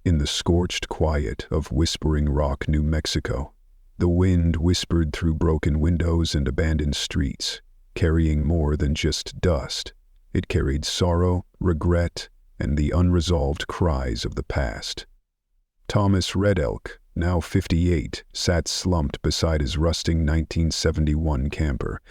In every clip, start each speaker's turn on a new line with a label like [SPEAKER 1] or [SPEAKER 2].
[SPEAKER 1] In the scorched quiet of Whispering Rock, New Mexico, the wind whispered through broken windows and abandoned streets, carrying more than just dust. It carried sorrow, regret, and the unresolved cries of the past. Thomas Red Elk, now 58, sat slumped beside his rusting 1971 camper.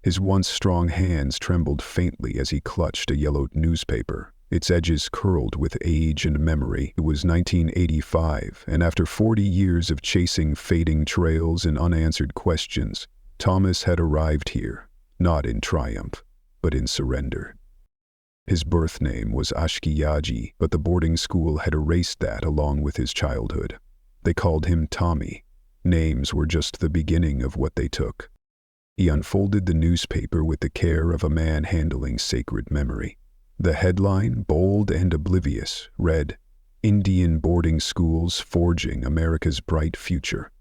[SPEAKER 1] His once strong hands trembled faintly as he clutched a yellowed newspaper, its edges curled with age and memory. It was 1985, and after 40 years of chasing fading trails and unanswered questions, Thomas had arrived here, not in triumph, but in surrender. His birth name was Ashkiyaji, but the boarding school had erased that along with his childhood. They called him Tommy. Names were just the beginning of what they took. He unfolded the newspaper with the care of a man handling sacred memory. The headline, bold and oblivious, read, "Indian Boarding Schools Forging America's Bright Future."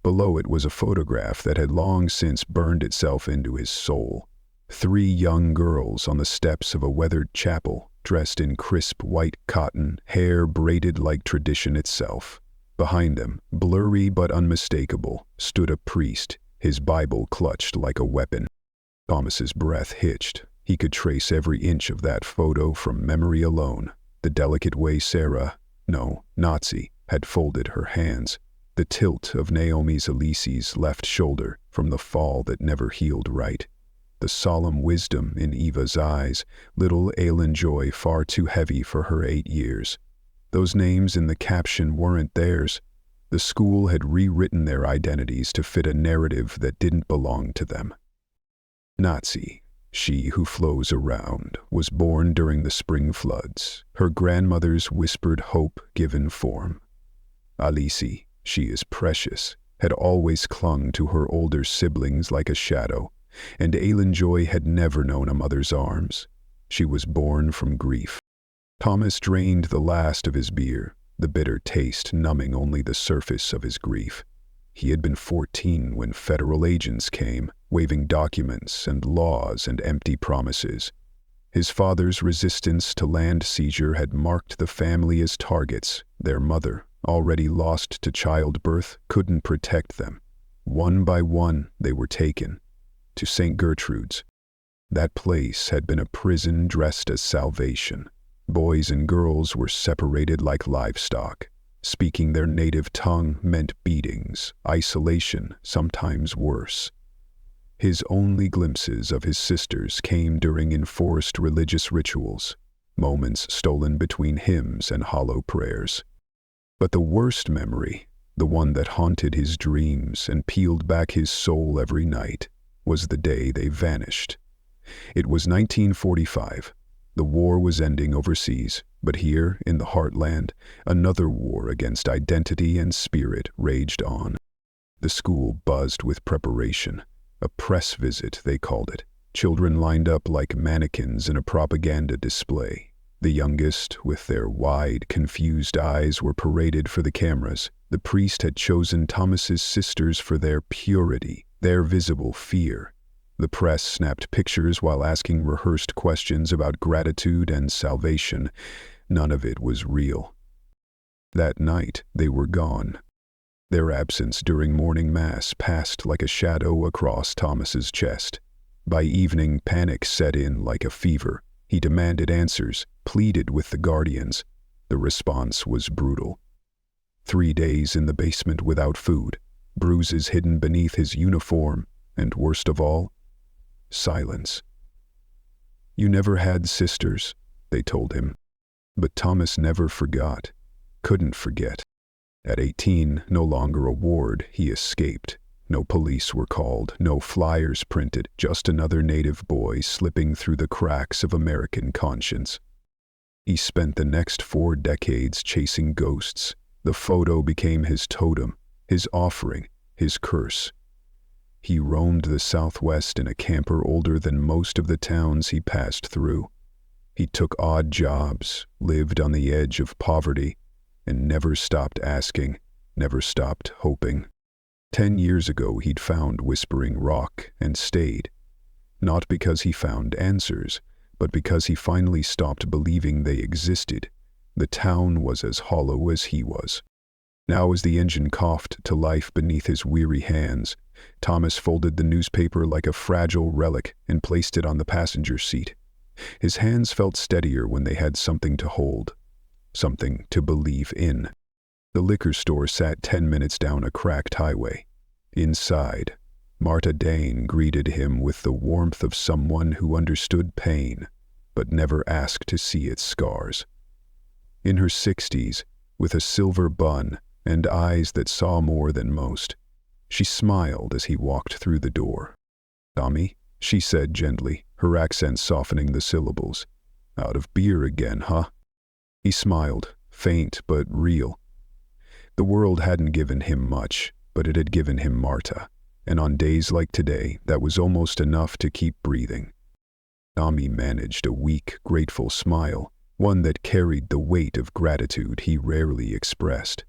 [SPEAKER 1] Below it was a photograph that had long since burned itself into his soul. 3 young girls on the steps of a weathered chapel, dressed in crisp white cotton, hair braided like tradition itself. Behind them, blurry but unmistakable, stood a priest, his Bible clutched like a weapon. Thomas's breath hitched. He could trace every inch of that photo from memory alone. The delicate way Nazi, had folded her hands. The tilt of Naomi's Elise's left shoulder from the fall that never healed right. The solemn wisdom in Eva's eyes, little Aileen Joy far too heavy for her 8 years. Those names in the caption weren't theirs. The school had rewritten their identities to fit a narrative that didn't belong to them. Nazi, she who flows around, was born during the spring floods, her grandmother's whispered hope given form. Elise, she is precious, had always clung to her older siblings like a shadow, and Aileen Joy had never known a mother's arms. She was born from grief. Thomas drained the last of his beer, the bitter taste numbing only the surface of his grief. He had been 14 when federal agents came, waving documents and laws and empty promises. His father's resistance to land seizure had marked the family as targets. Their mother, already lost to childbirth, couldn't protect them. One by one, they were taken to St. Gertrude's. That place had been a prison dressed as salvation. Boys and girls were separated like livestock. Speaking their native tongue meant beatings, isolation, sometimes worse. His only glimpses of his sisters came during enforced religious rituals, moments stolen between hymns and hollow prayers. But the worst memory, the one that haunted his dreams and peeled back his soul every night, was the day they vanished. It was 1945. The war was ending overseas, but here, in the heartland, another war against identity and spirit raged on. The school buzzed with preparation. A press visit, they called it. Children lined up like mannequins in a propaganda display. The youngest, with their wide, confused eyes, were paraded for the cameras. The priest had chosen Thomas's sisters for their purity, their visible fear. The press snapped pictures while asking rehearsed questions about gratitude and salvation. None of it was real. That night, they were gone. Their absence during morning mass passed like a shadow across Thomas's chest. By evening, panic set in like a fever. He demanded answers, pleaded with the guardians. The response was brutal. 3 days in the basement without food, bruises hidden beneath his uniform, and worst of all, silence. "You never had sisters," they told him. But Thomas never forgot, couldn't forget. At 18, no longer a ward, he escaped. No police were called, no flyers printed, just another native boy slipping through the cracks of American conscience. He spent the next 4 decades chasing ghosts. The photo became his totem, his offering, his curse. He roamed the Southwest in a camper older than most of the towns he passed through. He took odd jobs, lived on the edge of poverty, and never stopped asking, never stopped hoping. 10 years ago he'd found Whispering Rock and stayed. Not because he found answers, but because he finally stopped believing they existed. The town was as hollow as he was. Now as the engine coughed to life beneath his weary hands, Thomas folded the newspaper like a fragile relic and placed it on the passenger seat. His hands felt steadier when they had something to hold, something to believe in. The liquor store sat 10 minutes down a cracked highway. Inside, Marta Dane greeted him with the warmth of someone who understood pain, but never asked to see its scars. In her 60s, with a silver bun and eyes that saw more than most, she smiled as he walked through the door. "Tommy," she said gently, her accent softening the syllables. "Out of beer again, huh?" He smiled, faint but real. The world hadn't given him much, but it had given him Marta, and on days like today, that was almost enough to keep breathing. Tommy managed a weak, grateful smile, one that carried the weight of gratitude he rarely expressed.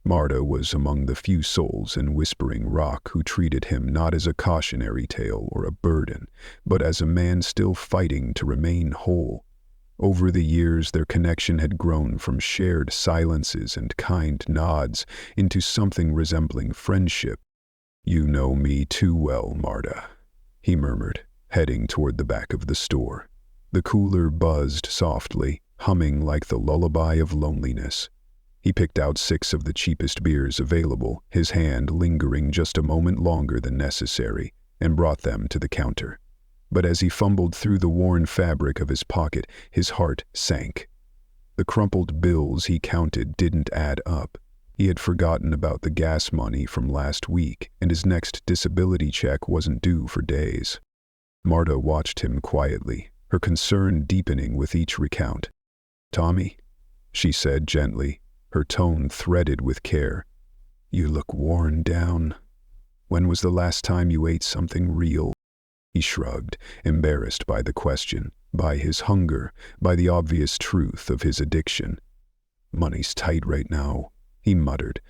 [SPEAKER 1] Marta was among the few souls in Whispering Rock who treated him not as a cautionary tale or a burden, but as a man still fighting to remain whole. Over the years, their connection had grown from shared silences and kind nods into something resembling friendship. "You know me too well, Marta," he murmured, heading toward the back of the store. The cooler buzzed softly, humming like the lullaby of loneliness. He picked out 6 of the cheapest beers available, his hand lingering just a moment longer than necessary, and brought them to the counter. But as he fumbled through the worn fabric of his pocket, his heart sank. The crumpled bills he counted didn't add up. He had forgotten about the gas money from last week, and his next disability check wasn't due for days. Marta watched him quietly, her concern deepening with each recount. "Tommy," she said gently, her tone threaded with care, "you look worn down. When was the last time you ate something real?" He shrugged, embarrassed by the question, by his hunger, by the obvious truth of his addiction. "Money's tight right now," he muttered.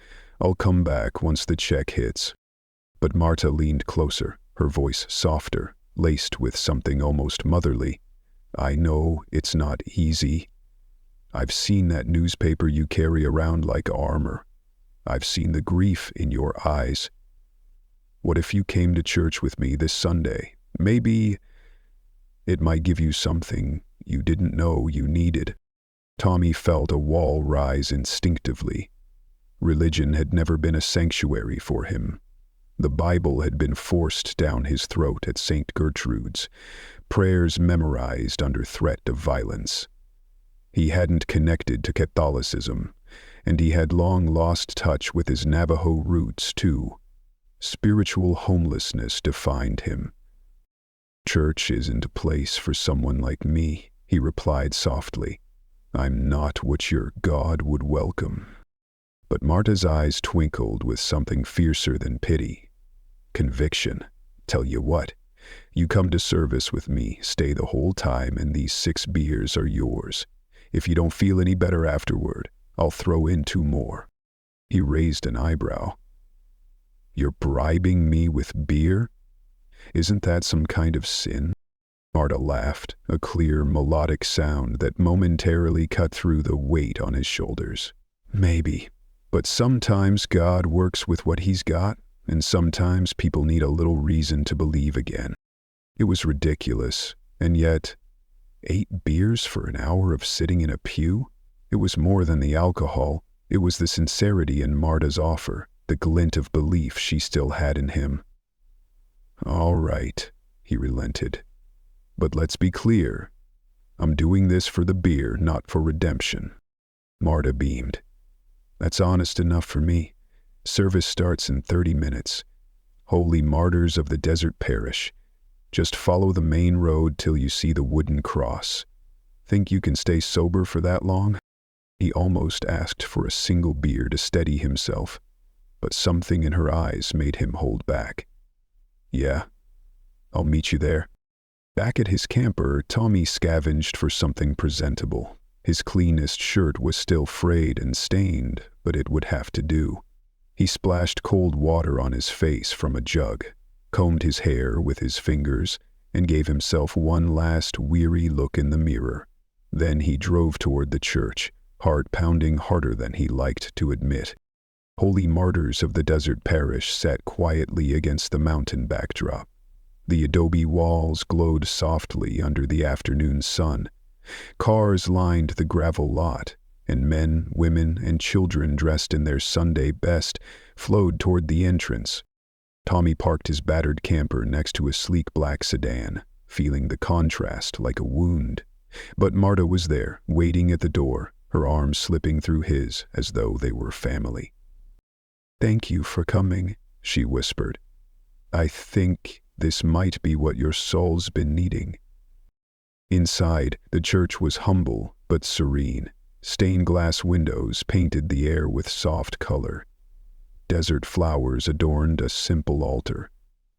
[SPEAKER 1] "I'll come back once the check hits." But Marta leaned closer, her voice softer, laced with something almost motherly. "I know it's not easy. I've seen that newspaper you carry around like armor. I've seen the grief in your eyes. What if you came to church with me this Sunday? Maybe it might give you something you didn't know you needed." Tommy felt a wall rise instinctively. Religion had never been a sanctuary for him. The Bible had been forced down his throat at St. Gertrude's, prayers memorized under threat of violence. He hadn't connected to Catholicism, and he had long lost touch with his Navajo roots too. Spiritual homelessness defined him. "Church isn't a place for someone like me," he replied softly. "I'm not what your God would welcome." But Marta's eyes twinkled with something fiercer than pity. Conviction. "Tell you what, you come to service with me, stay the whole time, and these 6 beers are yours. If you don't feel any better afterward, I'll throw in 2 more. He raised an eyebrow. "You're bribing me with beer? Isn't that some kind of sin?" Marta laughed, a clear, melodic sound that momentarily cut through the weight on his shoulders. "Maybe, but sometimes God works with what he's got, and sometimes people need a little reason to believe again." It was ridiculous, and yet 8 beers for an hour of sitting in a pew? It was more than the alcohol. It was the sincerity in Marta's offer, the glint of belief she still had in him. "All right," he relented. "But let's be clear. I'm doing this for the beer, not for redemption." Marta beamed. "That's honest enough for me. Service starts in 30 minutes. Holy Martyrs of the Desert Parish. Just follow the main road till you see the wooden cross. Think you can stay sober for that long?" He almost asked for a single beer to steady himself, but something in her eyes made him hold back. "Yeah, I'll meet you there." Back at his camper, Tommy scavenged for something presentable. His cleanest shirt was still frayed and stained, but it would have to do. He splashed cold water on his face from a jug, combed his hair with his fingers, and gave himself one last weary look in the mirror. Then he drove toward the church, heart pounding harder than he liked to admit. Holy martyrs of the desert parish sat quietly against the mountain backdrop. The adobe walls glowed softly under the afternoon sun. Cars lined the gravel lot, and men, women, and children dressed in their Sunday best flowed toward the entrance. Tommy parked his battered camper next to a sleek black sedan, feeling the contrast like a wound. But Marta was there, waiting at the door, her arms slipping through his as though they were family. "Thank you for coming," she whispered. "I think this might be what your soul's been needing." Inside, the church was humble but serene. Stained glass windows painted the air with soft color. Desert flowers adorned a simple altar.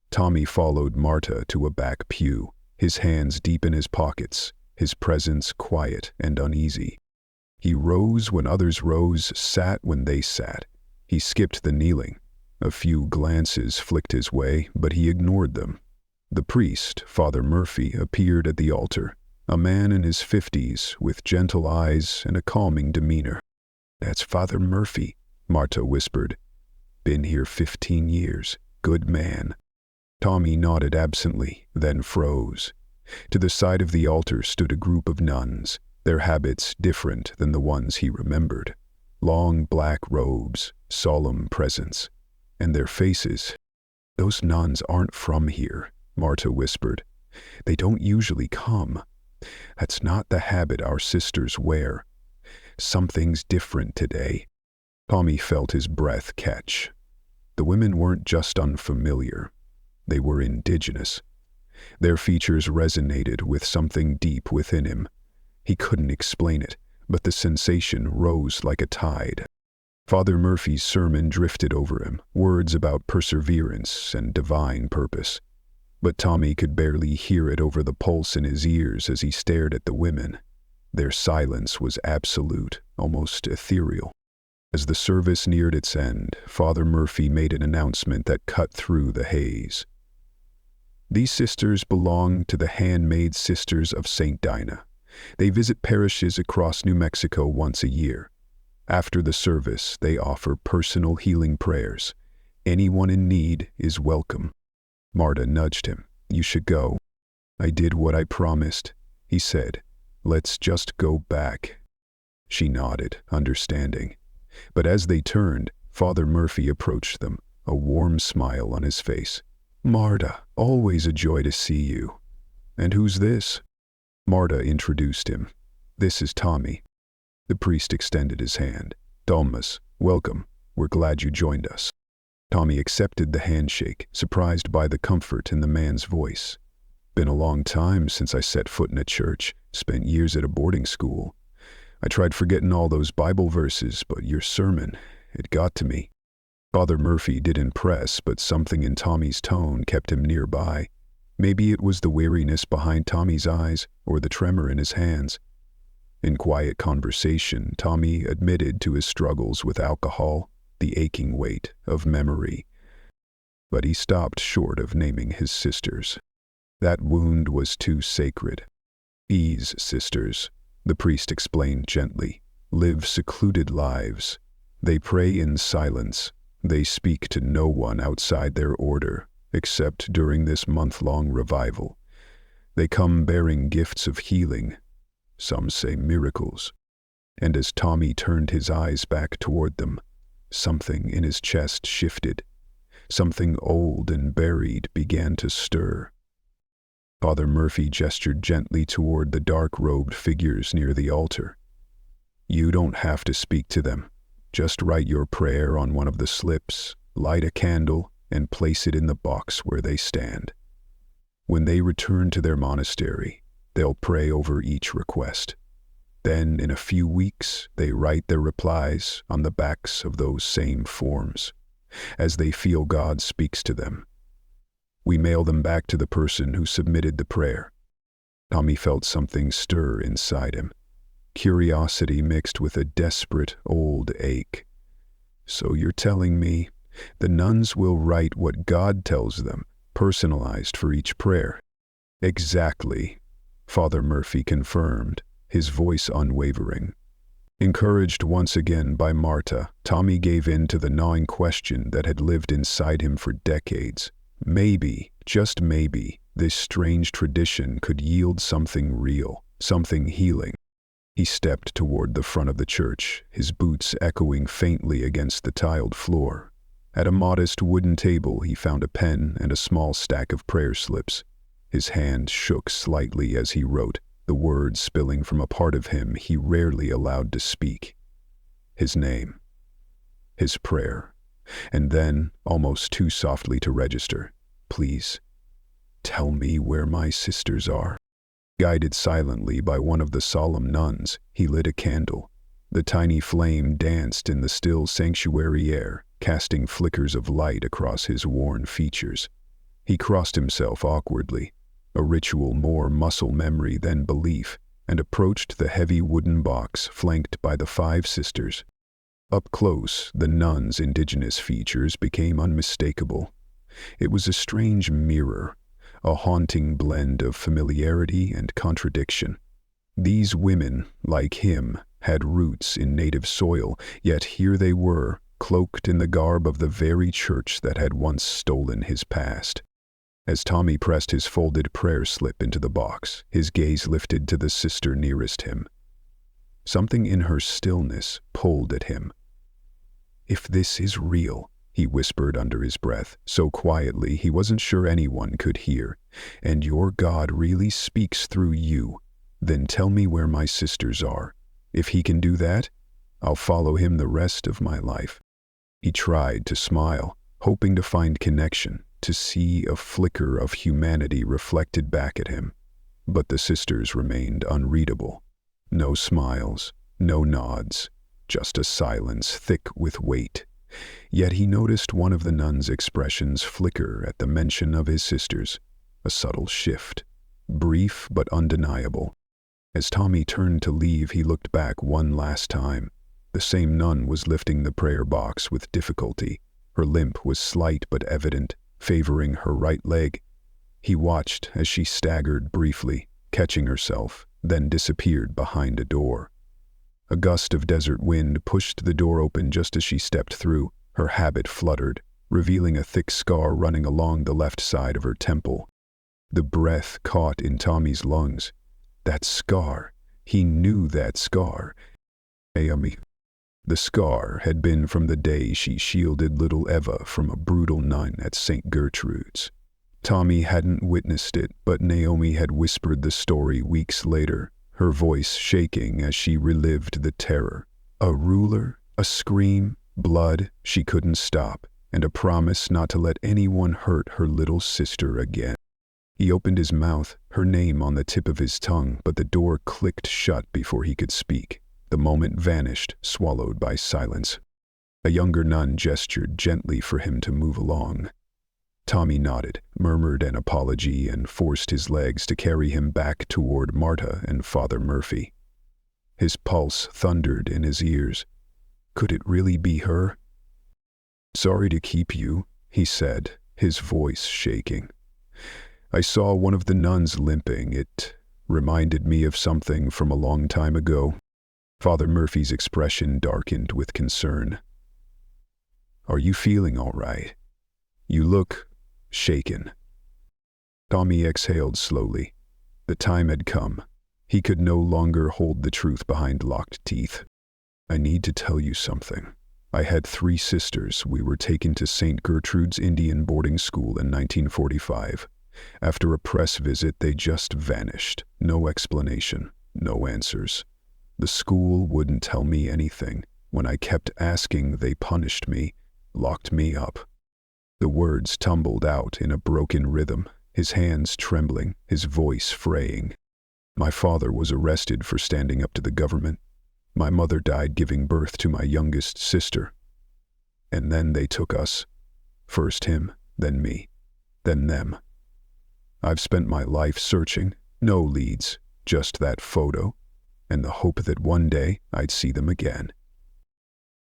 [SPEAKER 1] Tommy followed Marta to a back pew, his hands deep in his pockets, his presence quiet and uneasy. He rose when others rose, sat when they sat. He skipped the kneeling. A few glances flicked his way, but he ignored them. The priest, Father Murphy, appeared at the altar, a man in his 50s with gentle eyes and a calming demeanor. "That's Father Murphy," Marta whispered. "Been here 15 years. Good man." Tommy nodded absently, then froze. To the side of the altar stood a group of nuns, their habits different than the ones he remembered. Long black robes, solemn presence, and their faces. "Those nuns aren't from here," Marta whispered. "They don't usually come. That's not the habit our sisters wear. Something's different today." Tommy felt his breath catch. The women weren't just unfamiliar. They were indigenous. Their features resonated with something deep within him. He couldn't explain it, but the sensation rose like a tide. Father Murphy's sermon drifted over him, words about perseverance and divine purpose. But Tommy could barely hear it over the pulse in his ears as he stared at the women. Their silence was absolute, almost ethereal. As the service neared its end, Father Murphy made an announcement that cut through the haze. "These sisters belong to the Handmaid Sisters of St. Dinah. They visit parishes across New Mexico once a year. After the service, they offer personal healing prayers. Anyone in need is welcome." Marta nudged him. "You should go." "I did what I promised," he said. "Let's just go back." She nodded, understanding. But as they turned, Father Murphy approached them, a warm smile on his face. "Marta, always a joy to see you." "And who's this?" Marta introduced him. "This is Tommy." The priest extended his hand. "Thomas, welcome. We're glad you joined us." Tommy accepted the handshake, surprised by the comfort in the man's voice. "Been a long time since I set foot in a church, spent years at a boarding school. I tried forgetting all those Bible verses, but your sermon, it got to me." Father Murphy did impress, but something in Tommy's tone kept him nearby. Maybe it was the weariness behind Tommy's eyes, or the tremor in his hands. In quiet conversation, Tommy admitted to his struggles with alcohol, the aching weight of memory. But he stopped short of naming his sisters. That wound was too sacred. "These sisters," the priest explained gently, "live secluded lives. They pray in silence. They speak to no one outside their order, except during this month-long revival. They come bearing gifts of healing, some say miracles." And as Tommy turned his eyes back toward them, something in his chest shifted. Something old and buried began to stir. Father Murphy gestured gently toward the dark-robed figures near the altar. "You don't have to speak to them. Just write your prayer on one of the slips, light a candle, and place it in the box where they stand. When they return to their monastery, they'll pray over each request. Then, in a few weeks, they write their replies on the backs of those same forms. As they feel God speaks to them, we mail them back to the person who submitted the prayer." Tommy felt something stir inside him, curiosity mixed with a desperate old ache. "So you're telling me the nuns will write what God tells them, personalized for each prayer?" "Exactly," Father Murphy confirmed, his voice unwavering. Encouraged once again by Marta, Tommy gave in to the gnawing question that had lived inside him for decades. Maybe, just maybe, this strange tradition could yield something real, something healing. He stepped toward the front of the church, his boots echoing faintly against the tiled floor. At a modest wooden table, he found a pen and a small stack of prayer slips. His hand shook slightly as he wrote, the words spilling from a part of him he rarely allowed to speak. His name. His prayer. And then, almost too softly to register, "Please, tell me where my sisters are." Guided silently by one of the solemn nuns, he lit a candle. The tiny flame danced in the still sanctuary air, casting flickers of light across his worn features. He crossed himself awkwardly, a ritual more muscle memory than belief, and approached the heavy wooden box flanked by the 5 sisters. Up close, the nun's indigenous features became unmistakable. It was a strange mirror, a haunting blend of familiarity and contradiction. These women, like him, had roots in native soil, yet here they were, cloaked in the garb of the very church that had once stolen his past. As Tommy pressed his folded prayer slip into the box, his gaze lifted to the sister nearest him. Something in her stillness pulled at him. "If this is real," he whispered under his breath, so quietly he wasn't sure anyone could hear, "and your God really speaks through you, then tell me where my sisters are. If he can do that, I'll follow him the rest of my life." He tried to smile, hoping to find connection, to see a flicker of humanity reflected back at him. But the sisters remained unreadable. No smiles, no nods, just a silence thick with weight. Yet he noticed one of the nuns' expressions flicker at the mention of his sisters, a subtle shift, brief but undeniable. As Tommy turned to leave, he looked back one last time. The same nun was lifting the prayer box with difficulty. Her limp was slight but evident, favoring her right leg. He watched as she staggered briefly, catching herself, then disappeared behind a door. A gust of desert wind pushed the door open just as she stepped through. Her habit fluttered, revealing a thick scar running along the left side of her temple. The breath caught in Tommy's lungs. That scar. He knew that scar. Naomi. The scar had been from the day she shielded little Eva from a brutal nun at St. Gertrude's. Tommy hadn't witnessed it, but Naomi had whispered the story weeks later, her voice shaking as she relived the terror. A ruler, a scream, blood she couldn't stop, and a promise not to let anyone hurt her little sister again. He opened his mouth, her name on the tip of his tongue, but the door clicked shut before he could speak. The moment vanished, swallowed by silence. A younger nun gestured gently for him to move along. Tommy nodded, murmured an apology, and forced his legs to carry him back toward Marta and Father Murphy. His pulse thundered in his ears. Could it really be her? "Sorry to keep you," he said, his voice shaking. "I saw one of the nuns limping. It reminded me of something from a long time ago." Father Murphy's expression darkened with concern. "Are you feeling all right? You look shaken." Tommy exhaled slowly. The time had come. He could no longer hold the truth behind locked teeth. "I need to tell you something. I had 3 sisters. We were taken to St. Gertrude's Indian boarding school in 1945. After a press visit, they just vanished. No explanation, no answers. The school wouldn't tell me anything. When I kept asking, they punished me, locked me up." The words tumbled out in a broken rhythm, his hands trembling, his voice fraying. "My father was arrested for standing up to the government. My mother died giving birth to my youngest sister. And then they took us. First him, then me, then them. I've spent my life searching, no leads, just that photo, and the hope that one day I'd see them again."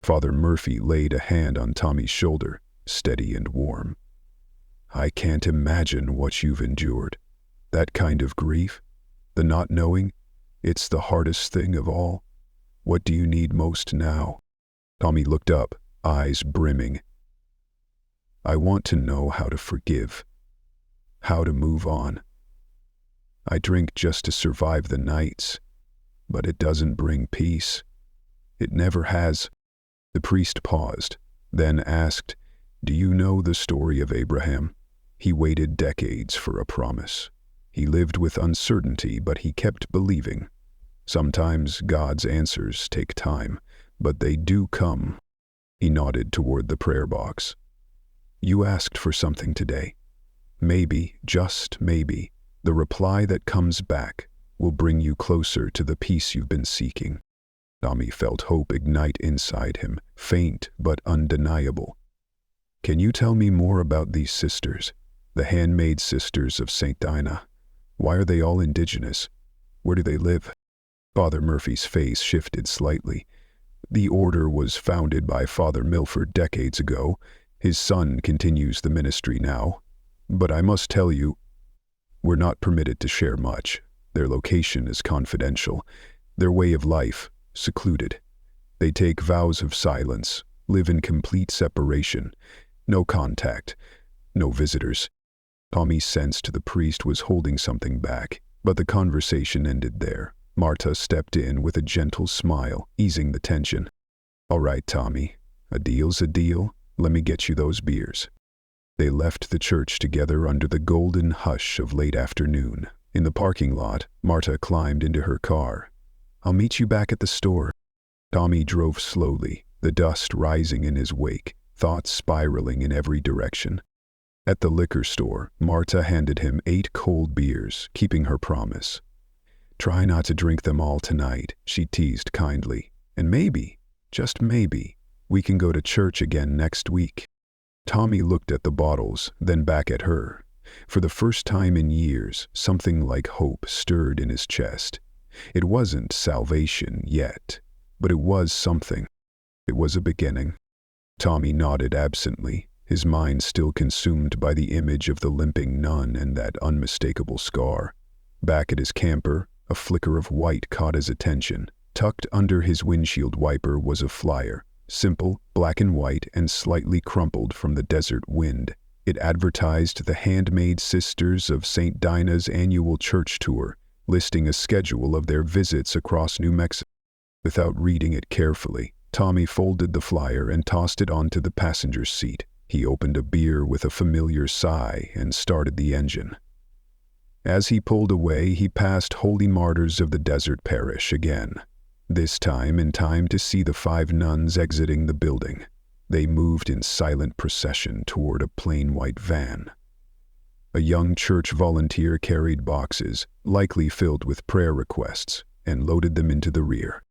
[SPEAKER 1] Father Murphy laid a hand on Tommy's shoulder, steady and warm. "I can't imagine what you've endured. That kind of grief, the not knowing, it's the hardest thing of all. What do you need most now? Tommy looked up, eyes brimming. I want to know how to forgive, how to move on. I drink just to survive the nights, but it doesn't bring peace. It never has. The priest paused, then asked, Do you know the story of Abraham? He waited decades for a promise. He lived with uncertainty, but he kept believing. Sometimes God's answers take time, but they do come. He nodded toward the prayer box. You asked for something today. Maybe, just maybe, the reply that comes back will bring you closer to the peace you've been seeking. Tommy felt hope ignite inside him, faint but undeniable. Can you tell me more about these sisters, the handmaid sisters of St. Dinah? Why are they all indigenous? Where do they live? Father Murphy's face shifted slightly. The order was founded by Father Milford decades ago. His son continues the ministry now. But I must tell you, we're not permitted to share much. Their location is confidential. Their way of life, secluded. They take vows of silence, live in complete separation. No contact, no visitors. Tommy sensed the priest was holding something back, but the conversation ended there. Marta stepped in with a gentle smile, easing the tension. All right, Tommy, a deal's a deal. Let me get you those beers. They left the church together under the golden hush of late afternoon. In the parking lot, Marta climbed into her car. I'll meet you back at the store. Tommy drove slowly, the dust rising in his wake, thoughts spiraling in every direction. At the liquor store, Marta handed him 8 cold beers, keeping her promise. Try not to drink them all tonight, she teased kindly. And maybe, just maybe, we can go to church again next week. Tommy looked at the bottles, then back at her. For the first time in years, something like hope stirred in his chest. It wasn't salvation yet, but it was something. It was a beginning. Tommy nodded absently, his mind still consumed by the image of the limping nun and that unmistakable scar. Back at his camper, a flicker of white caught his attention. Tucked under his windshield wiper was a flyer, simple, black and white, and slightly crumpled from the desert wind. It advertised the Handmaid Sisters of St. Dinah's annual church tour, listing a schedule of their visits across New Mexico. Without reading it carefully, Tommy folded the flyer and tossed it onto the passenger's seat. He opened a beer with a familiar sigh and started the engine. As he pulled away, he passed Holy Martyrs of the Desert Parish again, this time in time to see the 5 nuns exiting the building. They moved in silent procession toward a plain white van. A young church volunteer carried boxes, likely filled with prayer requests, and loaded them into the rear.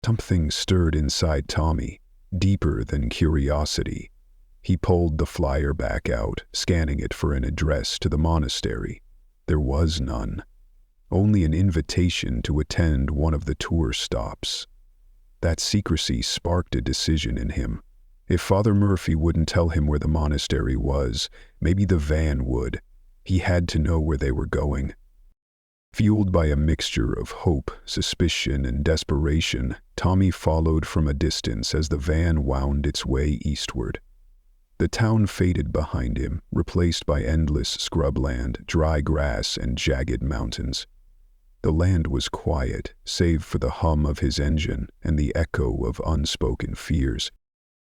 [SPEAKER 1] Something stirred inside Tommy, deeper than curiosity. He pulled the flyer back out, scanning it for an address to the monastery. There was none. Only an invitation to attend one of the tour stops. That secrecy sparked a decision in him. If Father Murphy wouldn't tell him where the monastery was, maybe the van would. He had to know where they were going. Fueled by a mixture of hope, suspicion, and desperation, Tommy followed from a distance as the van wound its way eastward. The town faded behind him, replaced by endless scrubland, dry grass, and jagged mountains. The land was quiet, save for the hum of his engine and the echo of unspoken fears.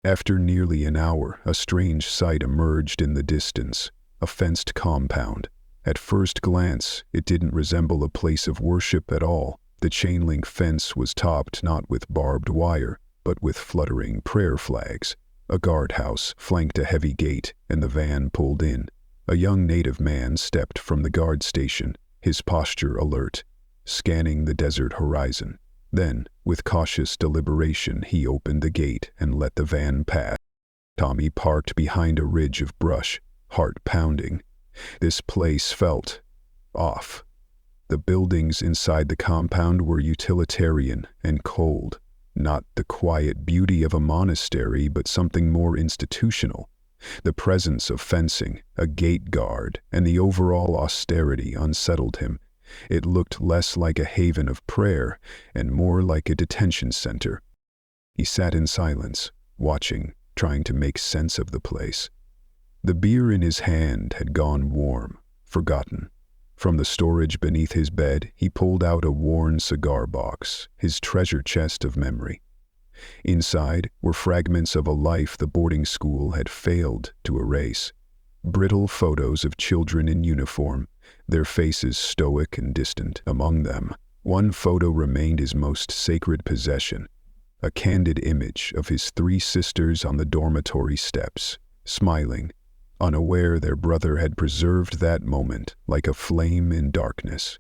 [SPEAKER 1] After nearly an hour, a strange sight emerged in the distance, a fenced compound. At first glance, it didn't resemble a place of worship at all. The chain-link fence was topped not with barbed wire, but with fluttering prayer flags. A guardhouse flanked a heavy gate, and the van pulled in. A young native man stepped from the guard station, his posture alert, scanning the desert horizon. Then, with cautious deliberation, he opened the gate and let the van pass. Tommy parked behind a ridge of brush, heart pounding. This place felt off. The buildings inside the compound were utilitarian and cold. Not the quiet beauty of a monastery, but something more institutional. The presence of fencing, a gate guard, and the overall austerity unsettled him. It looked less like a haven of prayer and more like a detention center. He sat in silence, watching, trying to make sense of the place. The beer in his hand had gone warm, forgotten. From the storage beneath his bed, he pulled out a worn cigar box, his treasure chest of memory. Inside were fragments of a life the boarding school had failed to erase. Brittle photos of children in uniform, their faces stoic and distant. Among them, one photo remained his most sacred possession, a candid image of his 3 sisters on the dormitory steps, smiling, unaware their brother had preserved that moment like a flame in darkness.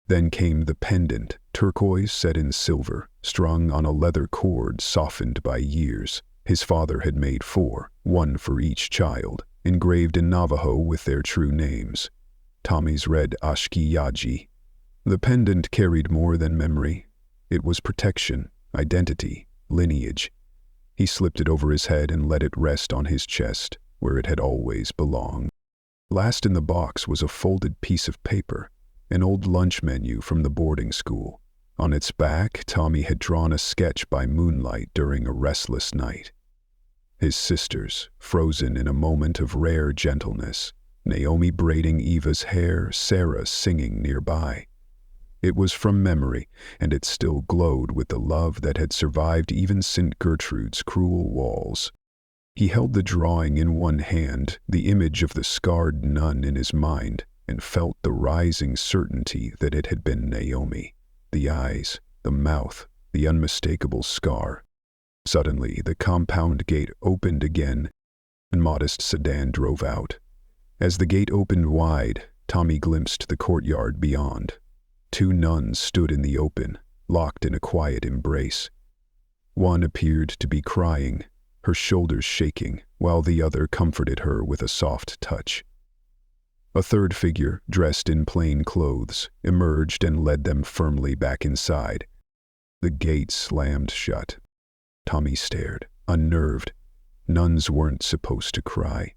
[SPEAKER 1] Then came the pendant, turquoise set in silver, strung on a leather cord softened by years. His father had made 4, one for each child, engraved in Navajo with their true names. Tommy's read Ashkiyaji. The pendant carried more than memory. It was protection, identity, lineage. He slipped it over his head and let it rest on his chest, where it had always belonged. Last in the box was a folded piece of paper, an old lunch menu from the boarding school. On its back, Tommy had drawn a sketch by moonlight during a restless night. His sisters, frozen in a moment of rare gentleness, Naomi braiding Eva's hair, Sarah singing nearby. It was from memory, and it still glowed with the love that had survived even St. Gertrude's cruel walls. He held the drawing in one hand, the image of the scarred nun in his mind, and felt the rising certainty that it had been Naomi. The eyes, the mouth, the unmistakable scar. Suddenly, the compound gate opened again, and modest sedan drove out. As the gate opened wide, Tommy glimpsed the courtyard beyond. 2 nuns stood in the open, locked in a quiet embrace. One appeared to be crying, her shoulders shaking, while the other comforted her with a soft touch. A third figure, dressed in plain clothes, emerged and led them firmly back inside. The gate slammed shut. Tommy stared, unnerved. Nuns weren't supposed to cry.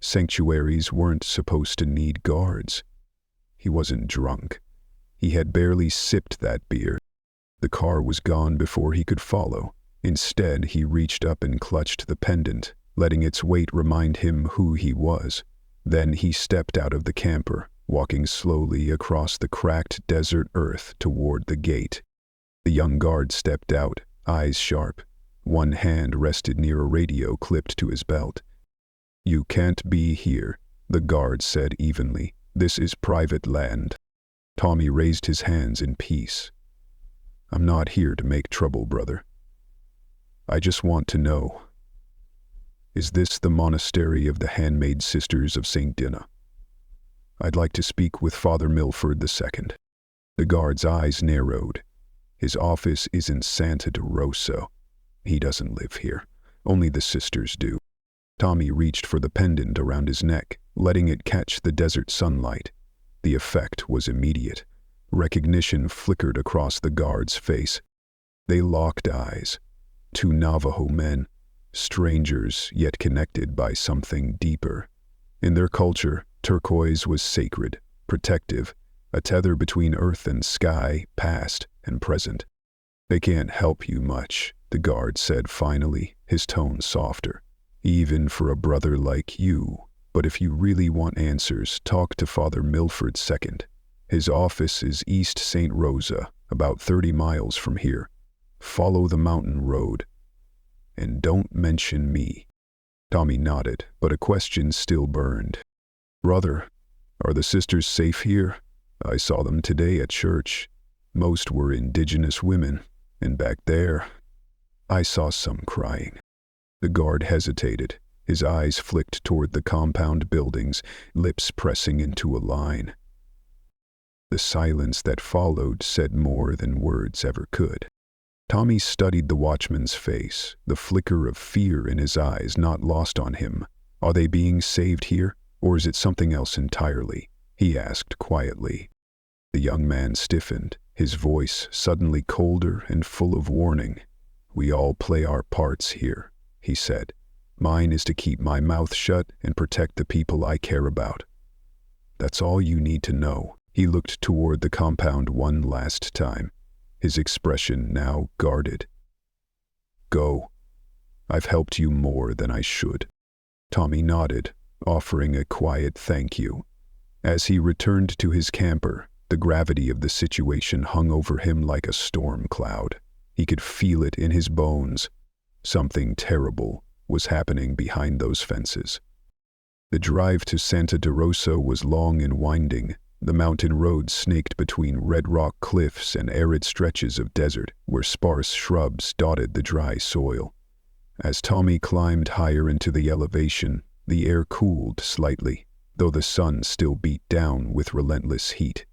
[SPEAKER 1] Sanctuaries weren't supposed to need guards. He wasn't drunk. He had barely sipped that beer. The car was gone before he could follow. Instead, he reached up and clutched the pendant, letting its weight remind him who he was. Then he stepped out of the camper, walking slowly across the cracked desert earth toward the gate. The young guard stepped out, eyes sharp. One hand rested near a radio clipped to his belt. "You can't be here," the guard said evenly. "This is private land." Tommy raised his hands in peace. "I'm not here to make trouble, brother. I just want to know, is this the monastery of the Handmaid Sisters of St. Dina? I'd like to speak with Father Milford II. The guard's eyes narrowed. His office is in Santa de Rosa. He doesn't live here. Only the sisters do. Tommy reached for the pendant around his neck, letting it catch the desert sunlight. The effect was immediate. Recognition flickered across the guard's face. They locked eyes. 2 Navajo men, strangers yet connected by something deeper. In their culture, turquoise was sacred, protective, a tether between earth and sky, past and present. "They can't help you much," the guard said finally, his tone softer. "Even for a brother like you. But if you really want answers, talk to Father Milford II. His office is East St. Rosa, about 30 miles from here. Follow the mountain road. And don't mention me." Tommy nodded, but a question still burned. "Brother, are the sisters safe here? I saw them today at church. Most were indigenous women, and back there, I saw some crying." The guard hesitated. His eyes flicked toward the compound buildings, lips pressing into a line. The silence that followed said more than words ever could. Tommy studied the watchman's face, the flicker of fear in his eyes not lost on him. "Are they being saved here, or is it something else entirely?" he asked quietly. The young man stiffened, his voice suddenly colder and full of warning. "We all play our parts here," he said. "Mine is to keep my mouth shut and protect the people I care about. That's all you need to know." He looked toward the compound one last time, his expression now guarded. "Go. I've helped you more than I should." Tommy nodded, offering a quiet thank you. As he returned to his camper, the gravity of the situation hung over him like a storm cloud. He could feel it in his bones. Something terrible was happening behind those fences. The drive to Santa de Rosa was long and winding. The mountain road snaked between red rock cliffs and arid stretches of desert where sparse shrubs dotted the dry soil. As Tommy climbed higher into the elevation, the air cooled slightly, though the sun still beat down with relentless heat.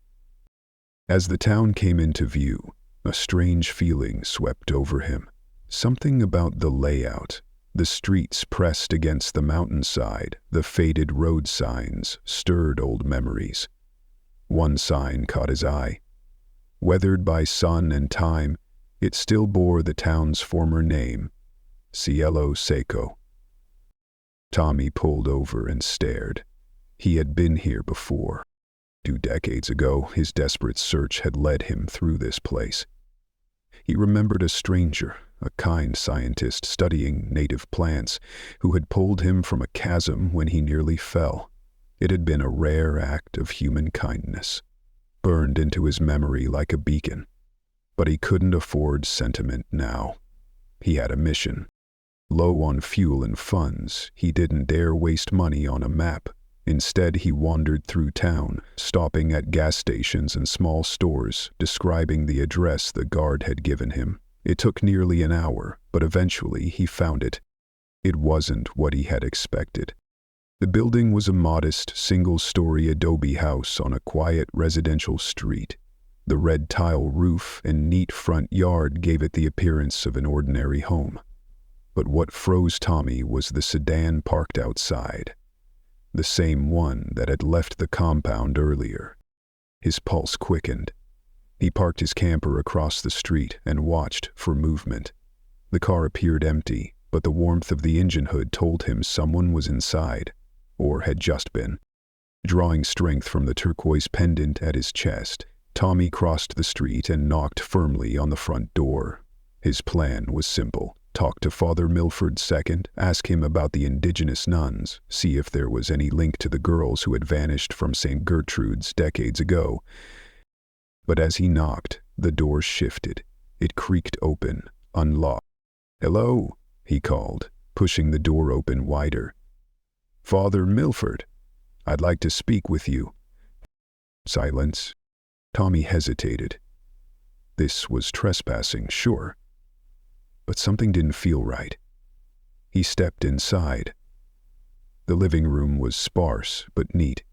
[SPEAKER 1] As the town came into view, a strange feeling swept over him. Something about the layout, the streets pressed against the mountainside, the faded road signs, stirred old memories. One sign caught his eye. Weathered by sun and time, it still bore the town's former name, Cielo Seco. Tommy pulled over and stared. He had been here before. 2 decades ago, his desperate search had led him through this place. He remembered a stranger, a kind scientist studying native plants, who had pulled him from a chasm when he nearly fell. It had been a rare act of human kindness, burned into his memory like a beacon. But he couldn't afford sentiment now. He had a mission. Low on fuel and funds, he didn't dare waste money on a map. Instead, he wandered through town, stopping at gas stations and small stores, describing the address the guard had given him. It took nearly an hour, but eventually he found it. It wasn't what he had expected. The building was a modest, single-story adobe house on a quiet residential street. The red tile roof and neat front yard gave it the appearance of an ordinary home. But what froze Tommy was the sedan parked outside. The same one that had left the compound earlier. His pulse quickened. He parked his camper across the street and watched for movement. The car appeared empty, but the warmth of the engine hood told him someone was inside, or had just been. Drawing strength from the turquoise pendant at his chest, Tommy crossed the street and knocked firmly on the front door. His plan was simple. Talk to Father Milford II, ask him about the indigenous nuns, see if there was any link to the girls who had vanished from St. Gertrude's decades ago. But as he knocked, the door shifted. It creaked open, unlocked. "Hello," he called, pushing the door open wider. "Father Milford, I'd like to speak with you." Silence. Tommy hesitated. This was trespassing, sure. But something didn't feel right. He stepped inside. The living room was sparse but neat.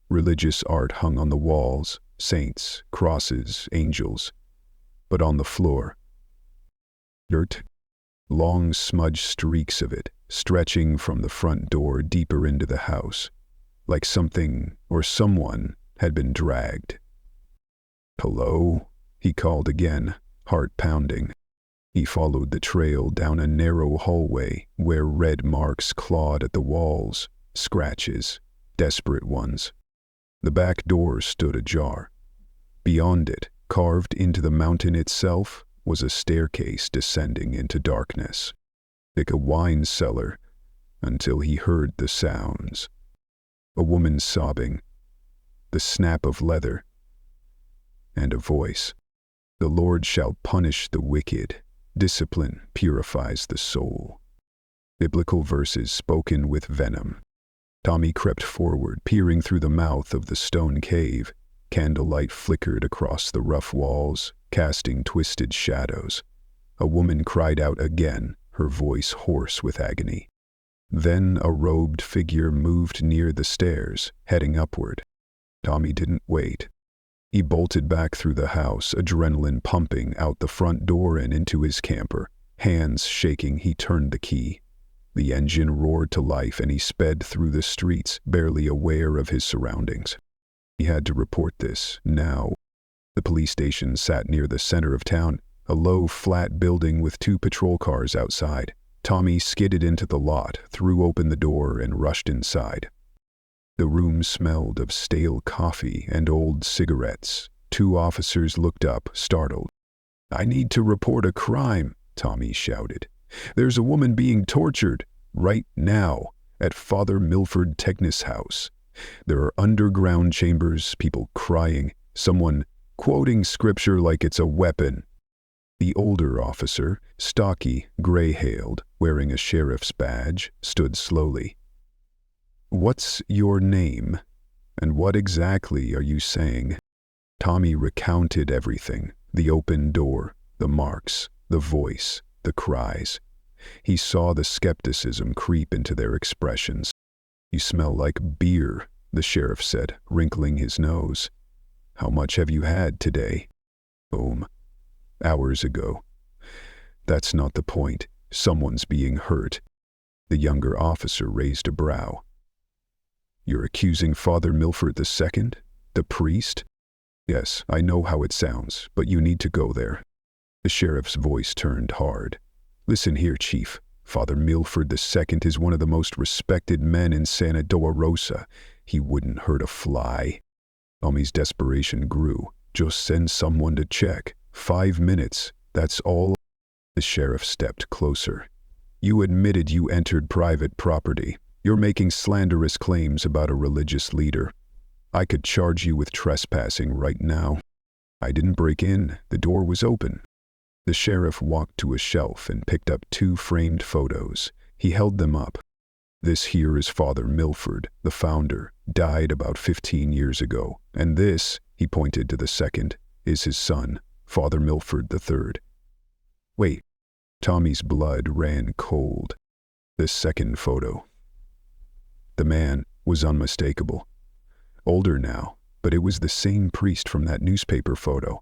[SPEAKER 1] Religious art hung on the walls, saints, crosses, angels. But on the floor, dirt. Long smudged streaks of it, stretching from the front door deeper into the house, like something or someone had been dragged. "Hello?" he called again, heart pounding. He followed the trail down a narrow hallway where red marks clawed at the walls, scratches, desperate ones. The back door stood ajar. Beyond it, carved into the mountain itself, was a staircase descending into darkness, like a wine cellar, until he heard the sounds. A woman sobbing, the snap of leather, and a voice. "The Lord shall punish the wicked. Discipline purifies the soul." Biblical verses spoken with venom. Tommy crept forward, peering through the mouth of the stone cave. Candlelight flickered across the rough walls, casting twisted shadows. A woman cried out again, her voice hoarse with agony. Then a robed figure moved near the stairs, heading upward. Tommy didn't wait. He bolted back through the house, adrenaline pumping, out the front door and into his camper. Hands shaking, he turned the key. The engine roared to life and he sped through the streets, barely aware of his surroundings. He had to report this, now. The police station sat near the center of town, a low, flat building with 2 patrol cars outside. Tommy skidded into the lot, threw open the door, and rushed inside. The room smelled of stale coffee and old cigarettes. 2 officers looked up, startled. "I need to report a crime," Tommy shouted. "There's a woman being tortured, right now, at Father Milford Technis' house. There are underground chambers, people crying, someone quoting scripture like it's a weapon." The older officer, stocky, gray-hailed, wearing a sheriff's badge, stood slowly. "What's your name? And what exactly are you saying?" Tommy recounted everything: the open door, the marks, the voice, the cries. He saw the skepticism creep into their expressions. "You smell like beer," the sheriff said, wrinkling his nose. "How much have you had today?" "Hours ago." "That's not the point. Someone's being hurt." The younger officer raised a brow. "You're accusing Father Milford II? The priest?" "Yes, I know how it sounds, but you need to go there." The sheriff's voice turned hard. "Listen here, Chief. Father Milford II is one of the most respected men in Santa Dolorosa. He wouldn't hurt a fly." Tommy's desperation grew. "Just send someone to check. 5 minutes, that's all." The sheriff stepped closer. "You admitted you entered private property. You're making slanderous claims about a religious leader. I could charge you with trespassing right now." "I didn't break in. The door was open." The sheriff walked to a shelf and picked up 2 framed photos. He held them up. "This here is Father Milford, the founder, died about 15 years ago. And this," he pointed to the second, "is his son, Father Milford III. "Wait." Tommy's blood ran cold. The second photo. The man was unmistakable. Older now, but it was the same priest from that newspaper photo.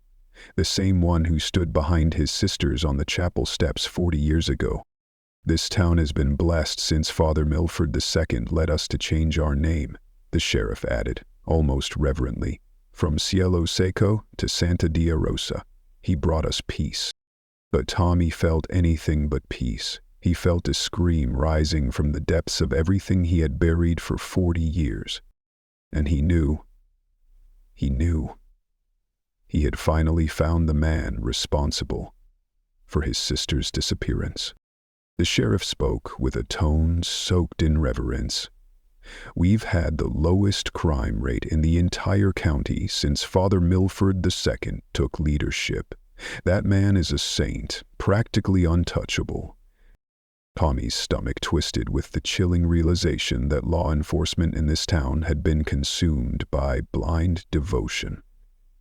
[SPEAKER 1] The same one who stood behind his sisters on the chapel steps 40 years ago. "This town has been blessed since Father Milford II led us to change our name," the sheriff added, almost reverently. "From Cielo Seco to Santa Dia Rosa. He brought us peace." But Tommy felt anything but peace. He felt a scream rising from the depths of everything he had buried for 40 years. And he knew. He had finally found the man responsible for his sister's disappearance. The sheriff spoke with a tone soaked in reverence. "We've had the lowest crime rate in the entire county since Father Milford II took leadership. That man is a saint, practically untouchable." Tommy's stomach twisted with the chilling realization that law enforcement in this town had been consumed by blind devotion.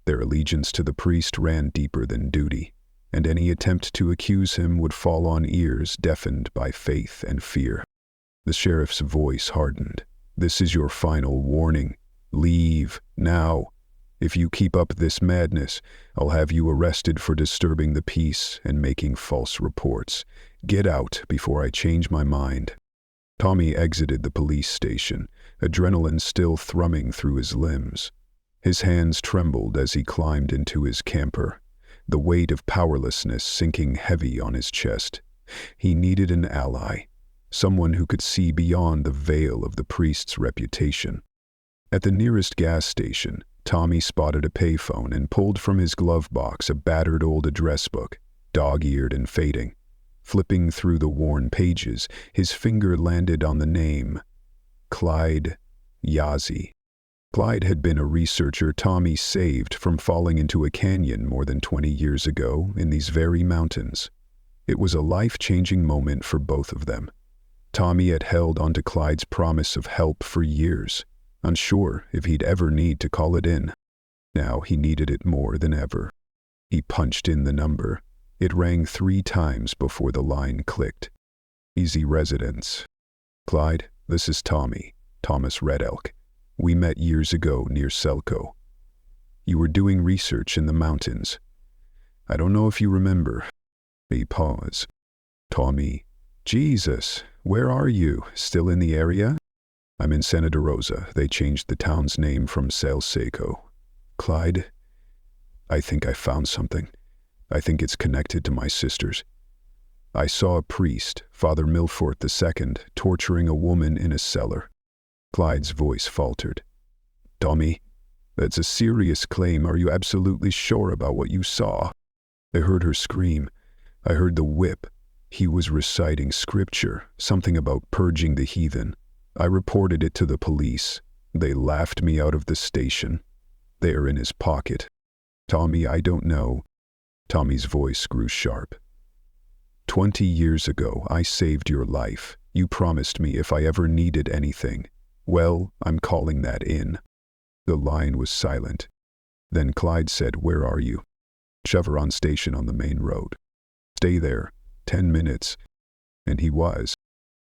[SPEAKER 1] Their allegiance to the priest ran deeper than duty, and any attempt to accuse him would fall on ears deafened by faith and fear. The sheriff's voice hardened. "This is your final warning. Leave, now. If you keep up this madness, I'll have you arrested for disturbing the peace and making false reports. Get out before I change my mind." Tommy exited the police station, adrenaline still thrumming through his limbs. His hands trembled as he climbed into his camper, the weight of powerlessness sinking heavy on his chest. He needed an ally, someone who could see beyond the veil of the priest's reputation. At the nearest gas station, Tommy spotted a payphone and pulled from his glove box a battered old address book, dog-eared and fading. Flipping through the worn pages, his finger landed on the name, Clyde Yazzie. Clyde had been a researcher Tommy saved from falling into a canyon more than 20 years ago in these very mountains. It was a life-changing moment for both of them. Tommy had held onto Clyde's promise of help for years, unsure if he'd ever need to call it in. Now he needed it more than ever. He punched in the number. It rang 3 times before the line clicked. "Easy residence." "Clyde, this is Tommy, Thomas Red Elk. We met years ago near Selco. You were doing research in the mountains. I don't know if you remember." A pause. "Tommy, Jesus, where are you? Still in the area?" "I'm in Santa Rosa. They changed the town's name from Cielo Seco." "Clyde, I think I found something. I think it's connected to my sisters. I saw a priest, Father Milford II, torturing a woman in a cellar." Clyde's voice faltered. "Tommy, that's a serious claim. Are you absolutely sure about what you saw?" I heard her scream. I heard the whip. He was reciting scripture, something about purging the heathen. I reported it to the police. They laughed me out of the station. They're in his pocket. Tommy, I don't know. Tommy's voice grew sharp. 20 years ago, I saved your life. You promised me if I ever needed anything. Well, I'm calling that in. The line was silent. Then Clyde said, "Where are you?" "Chevron Station on the main road." "Stay there. 10 minutes. And he was.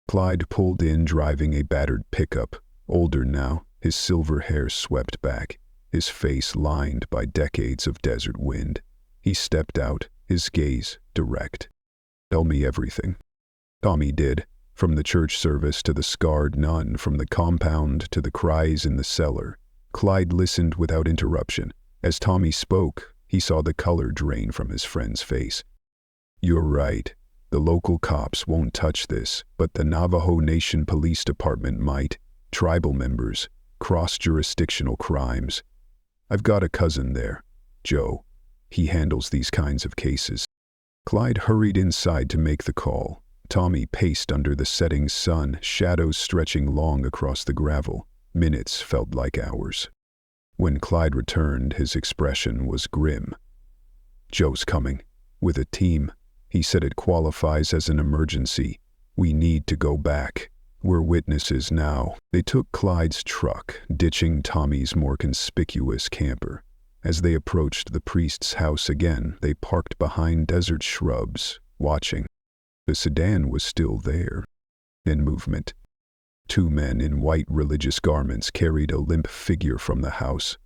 [SPEAKER 1] Clyde pulled in driving a battered pickup, older now, his silver hair swept back, his face lined by decades of desert wind. He stepped out, his gaze direct. "Tell me everything." Tommy did, from the church service to the scarred nun, from the compound to the cries in the cellar. Clyde listened without interruption. As Tommy spoke, he saw the color drain from his friend's face. "You're right. The local cops won't touch this, but the Navajo Nation Police Department might. Tribal members, cross-jurisdictional crimes. I've got a cousin there, Joe. He handles these kinds of cases." Clyde hurried inside to make the call. Tommy paced under the setting sun, shadows stretching long across the gravel. Minutes felt like hours. When Clyde returned, his expression was grim. "Joe's coming. With a team. He said it qualifies as an emergency. We need to go back. We're witnesses now." They took Clyde's truck, ditching Tommy's more conspicuous camper. As they approached the priest's house again, they parked behind desert shrubs, watching. The sedan was still there, in movement. 2 men in white religious garments carried a limp figure from the house.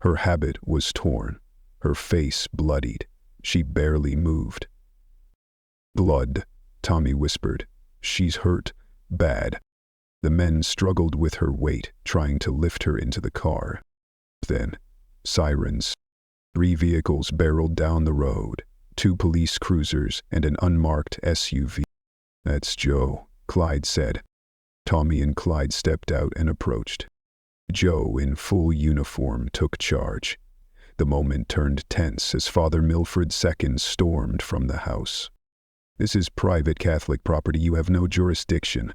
[SPEAKER 1] Her habit was torn, her face bloodied. She barely moved. "Blood," Tommy whispered. "She's hurt. Bad." The men struggled with her weight, trying to lift her into the car. Then, sirens. 3 vehicles barreled down the road, 2 police cruisers and an unmarked SUV. "That's Joe," Clyde said. Tommy and Clyde stepped out and approached. Joe, in full uniform, took charge. The moment turned tense as Father Milford II stormed from the house. "This is private Catholic property. You have no jurisdiction.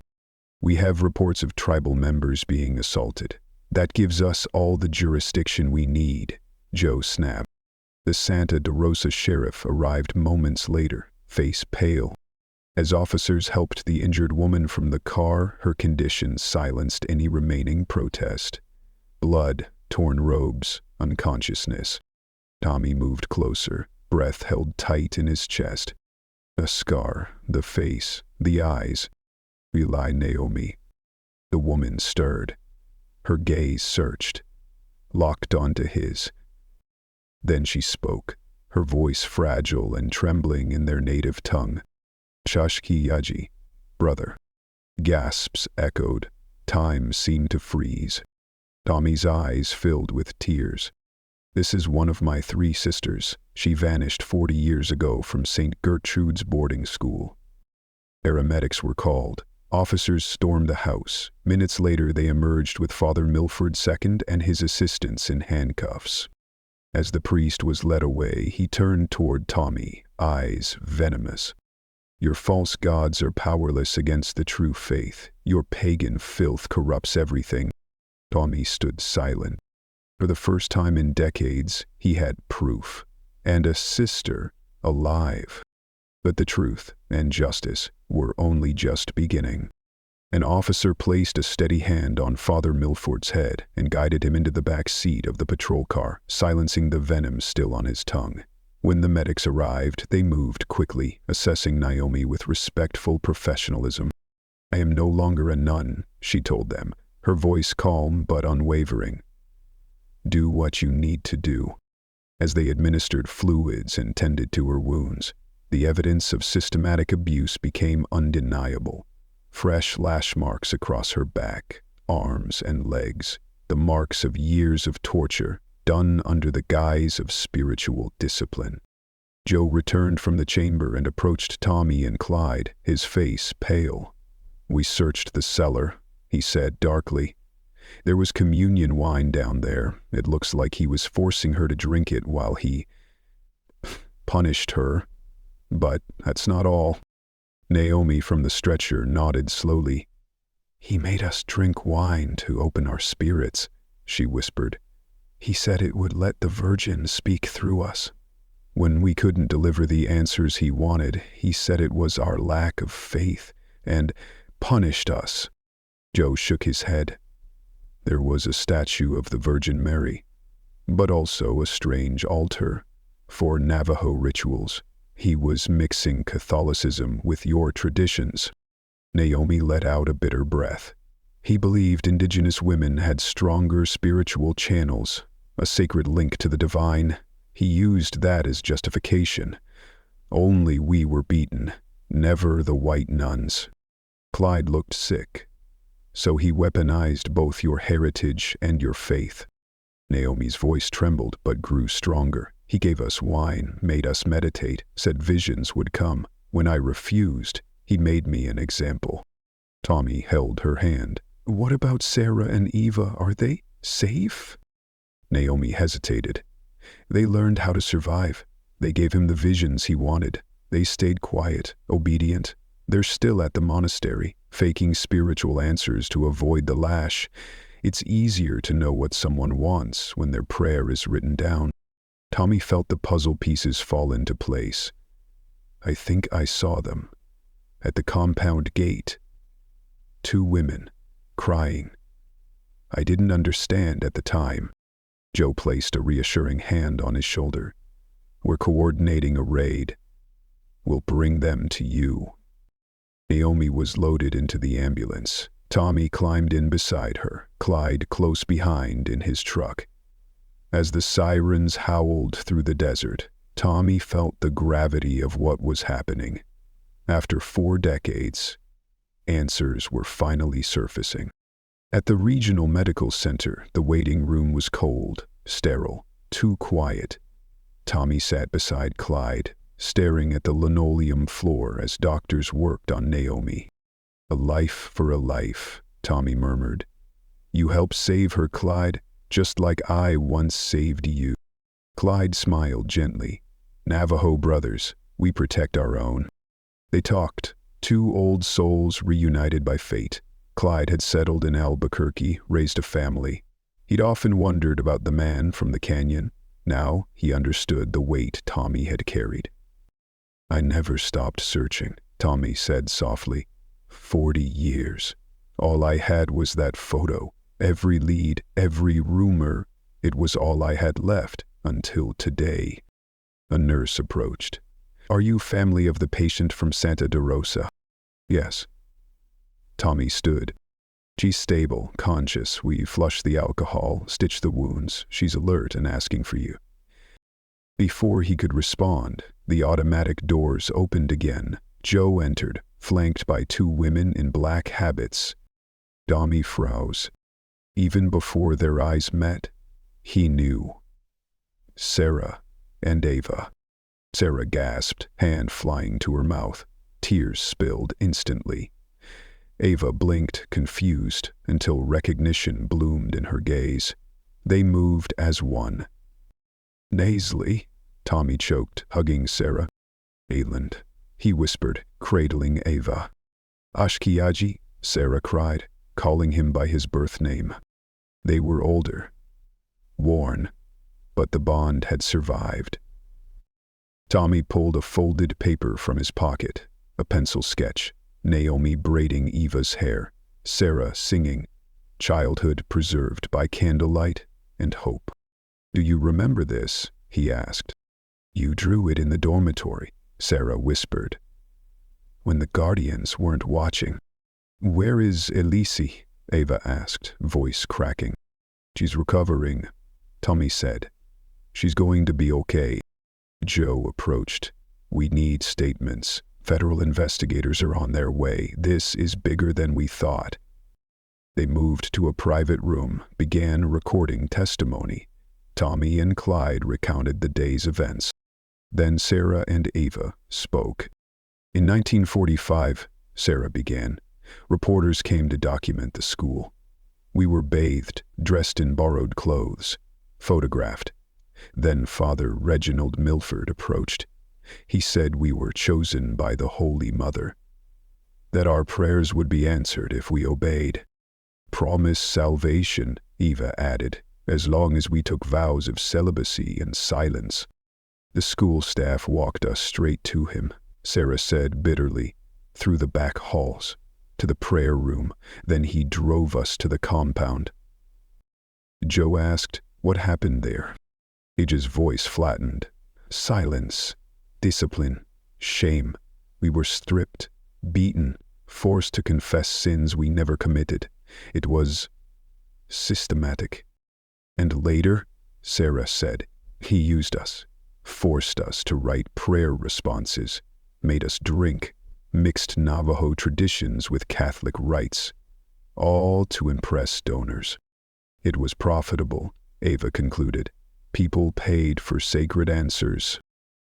[SPEAKER 1] We have reports of tribal members being assaulted. That gives us all the jurisdiction we need," Joe snapped. The Santa de Rosa sheriff arrived moments later, face pale. As officers helped the injured woman from the car, her condition silenced any remaining protest. Blood, torn robes, unconsciousness. Tommy moved closer, breath held tight in his chest. A scar, the face, the eyes. "Rely, Naomi." The woman stirred. Her gaze searched, locked onto his. Then she spoke, her voice fragile and trembling in their native tongue. "Shashki Yaji, brother." Gasps echoed. Time seemed to freeze. Tommy's eyes filled with tears. "This is one of my 3 sisters. She vanished 40 years ago from St. Gertrude's boarding school." Paramedics were called. Officers stormed the house. Minutes later, they emerged with Father Milford II and his assistants in handcuffs. As the priest was led away, he turned toward Tommy, eyes venomous. "Your false gods are powerless against the true faith. Your pagan filth corrupts everything." Tommy stood silent. For the first time in decades, he had proof. And a sister, alive. But the truth and justice were only just beginning. An officer placed a steady hand on Father Milford's head and guided him into the back seat of the patrol car, silencing the venom still on his tongue. When the medics arrived, they moved quickly, assessing Naomi with respectful professionalism. "I am no longer a nun," she told them, her voice calm but unwavering. "Do what you need to do." As they administered fluids and tended to her wounds, the evidence of systematic abuse became undeniable. Fresh lash marks across her back, arms, and legs, the marks of years of torture done under the guise of spiritual discipline. Joe returned from the chamber and approached Tommy and Clyde, his face pale. "We searched the cellar," he said darkly. There was communion wine down there. It looks like he was forcing her to drink it while he punished her. But that's not all. Naomi from the stretcher nodded slowly. "He made us drink wine to open our spirits," she whispered. "He said it would let the Virgin speak through us. When we couldn't deliver the answers he wanted, he said it was our lack of faith, and punished us." Joe shook his head. There was a statue of the Virgin Mary, but also a strange altar for Navajo rituals. He was mixing Catholicism with your traditions. Naomi let out a bitter breath. He believed indigenous women had stronger spiritual channels, a sacred link to the divine. He used that as justification. Only we were beaten, never the white nuns. Clyde looked sick. So he weaponized both your heritage and your faith. Naomi's voice trembled but grew stronger. He gave us wine, made us meditate, said visions would come. When I refused, he made me an example. Tommy held her hand. "What about Sarah and Eva? Are they safe?" Naomi hesitated. "They learned how to survive. They gave him the visions he wanted. They stayed quiet, obedient. They're still at the monastery, faking spiritual answers to avoid the lash. It's easier to know what someone wants when their prayer is written down." Tommy felt the puzzle pieces fall into place. "I think I saw them. At the compound gate. 2 women, crying. I didn't understand at the time." Joe placed a reassuring hand on his shoulder. "We're coordinating a raid. We'll bring them to you." Naomi was loaded into the ambulance. Tommy climbed in beside her, Clyde close behind in his truck. As the sirens howled through the desert, Tommy felt the gravity of what was happening. After 4 decades, answers were finally surfacing. At the regional medical center, the waiting room was cold, sterile, too quiet. Tommy sat beside Clyde, staring at the linoleum floor as doctors worked on Naomi. "A life for a life," Tommy murmured. "You helped save her, Clyde, just like I once saved you." Clyde smiled gently. "Navajo brothers, we protect our own." They talked, 2 old souls reunited by fate. Clyde had settled in Albuquerque, raised a family. He'd often wondered about the man from the canyon. Now he understood the weight Tommy had carried. "I never stopped searching," Tommy said softly. 40 years. All I had was that photo. Every lead, every rumor, it was all I had left until today. A nurse approached. "Are you family of the patient from Santa de Rosa?" "Yes." Tommy stood. "She's stable, conscious. We flushed the alcohol, stitched the wounds. She's alert and asking for you." Before he could respond, the automatic doors opened again. Joe entered, flanked by 2 women in black habits. Tommy froze. Even before their eyes met, he knew. Sarah and Ava. Sarah gasped, hand flying to her mouth. Tears spilled instantly. Ava blinked, confused, until recognition bloomed in her gaze. They moved as one. "Nasally," Tommy choked, hugging Sarah. "Ayland," he whispered, cradling Ava. "Ashkiaji," Sarah cried, calling him by his birth name. They were older, worn, but the bond had survived. Tommy pulled a folded paper from his pocket, a pencil sketch, Naomi braiding Eva's hair, Sarah singing, childhood preserved by candlelight and hope. "Do you remember this?" he asked. "You drew it in the dormitory," Sarah whispered. "When the guardians weren't watching." "Where is Elise?" Ava asked, voice cracking. "She's recovering," Tommy said. "She's going to be okay." Joe approached. "We need statements. Federal investigators are on their way. This is bigger than we thought." They moved to a private room, began recording testimony. Tommy and Clyde recounted the day's events. Then Sarah and Ava spoke. "In 1945, Sarah began, reporters came to document the school. We were bathed, dressed in borrowed clothes, photographed. Then Father Reginald Milford approached. He said we were chosen by the Holy Mother, that our prayers would be answered if we obeyed. Promised salvation, Eva added, as long as we took vows of celibacy and silence. The school staff walked us straight to him, Sarah said bitterly, through the back halls, to the prayer room. Then he drove us to the compound. Joe asked, "What happened there?" Age's voice flattened. Silence, discipline, shame. We were stripped, beaten, forced to confess sins we never committed. It was systematic. And later, Sarah said, he used us, forced us to write prayer responses, made us drink, mixed Navajo traditions with Catholic rites, all to impress donors. It was profitable, Ava concluded. People paid for sacred answers.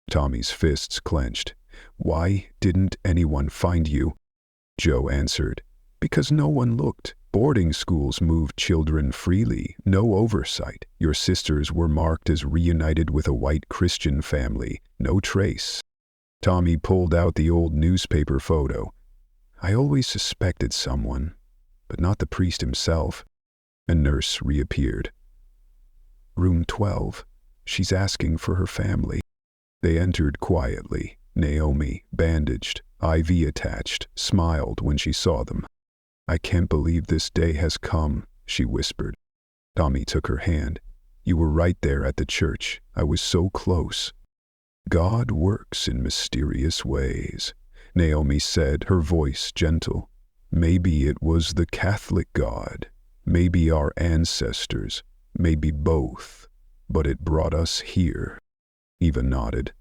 [SPEAKER 1] Tommy's fists clenched. Why didn't anyone find you? Joe answered, because no one looked. Boarding schools moved children freely, no oversight. Your sisters were marked as reunited with a white Christian family, no trace. Tommy pulled out the old newspaper photo. I always suspected someone, but not the priest himself. A nurse reappeared. Room 12. She's asking for her family. They entered quietly. Naomi, bandaged, IV attached, smiled when she saw them. I can't believe this day has come, she whispered. Tommy took her hand. You were right there at the church. I was so close. God works in mysterious ways, Naomi said, her voice gentle. Maybe it was the Catholic God, maybe our ancestors, maybe both, but it brought us here. Eva nodded.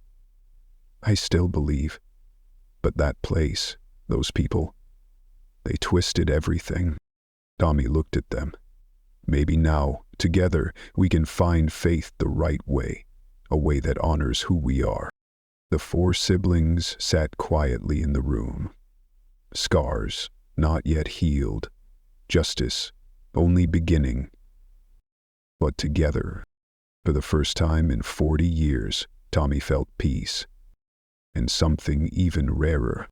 [SPEAKER 1] I still believe. But that place, those people, they twisted everything. Tommy looked at them. Maybe now, together, we can find faith the right way, a way that honors who we are. The four siblings sat quietly in the room. Scars, not yet healed. Justice, only beginning. But together, for the first time in 40 years, Tommy felt peace. And something even rarer,